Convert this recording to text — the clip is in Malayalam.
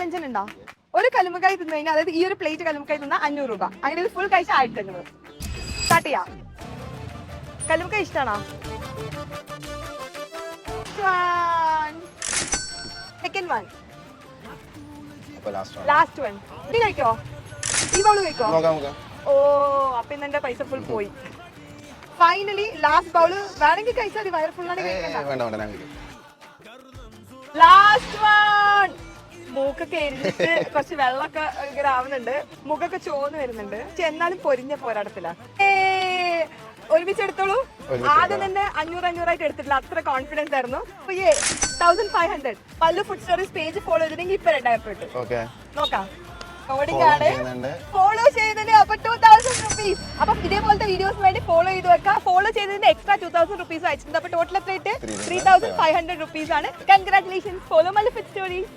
ചാലഞ്ചിന് ഉണ്ടോ? ഒരു കല്ലുമ്മക്കായി തിന്നു കഴിഞ്ഞാൽ, അതായത് ഈ ഒരു പ്ലേറ്റ് കല്ലുമ്മക്കായി തിന്നാൽ 500 രൂപ, അങ്ങനെ ഫുൾ കഴിച്ച 1500. സ്റ്റാർട്ട് ചെയ്യാം. കല്ലുമ്മക്കായി ഇഷ്ടമാണോ? Second one, last one. ഇത് കഴിക്കോ? ഈ ബൗള് കഴിക്കോ? ഓ, അപ്പൊ ഇന്ന് എന്റെ പൈസ ഫുൾ പോയി. ഫൈനലി ലാസ്റ്റ് ബൗള് വേണമെങ്കിൽ കഴിച്ചാൽ മതി, വയർ ഫുള്ളാണ് കഴിക്കണ്ട. Last one. മൂക്കൊക്കെ എരിഞ്ഞിട്ട് കുറച്ച് വെള്ളമൊക്കെ ഇങ്ങനെ ആവുന്നുണ്ട്, മുഖമൊക്കെ ചോന്ന് വരുന്നുണ്ട്, പക്ഷെ എന്നാലും പൊരിഞ്ഞ പോരാട്ടത്തില. ഒരുമിച്ച് എടുത്തോളൂ. ആദ്യം തന്നെ 500 എടുത്തിട്ടില്ല, അത്ര കോൺഫിഡൻസ് ആയിരുന്നു. 1500. പല്ലു ഫുഡ് സ്റ്റോറീസ് പേജ് ഫോളോ ചെയ്തിട്ടുണ്ടെങ്കിൽ ഇപ്പൊ 2000 കിട്ടും. നോക്കാം. ഫോളോ ചെയ്തതിന് അപ്പൊ 2000 റുപ്പീസ്. അപ്പൊ ഇതേപോലത്തെ വീഡിയോസ് വേണ്ടി ഫോളോ ചെയ്ത് വെക്കാം. ഫോളോ ചെയ്തതിന് എക്സ്ട്രാ 2000 റുപ്പീസ് അയച്ചിട്ടുണ്ട്. അപ്പൊ ടോട്ടൽ എത്ര 3500 റുപ്പീസ് ആണ്. Congratulations. Follow Mallu food stories.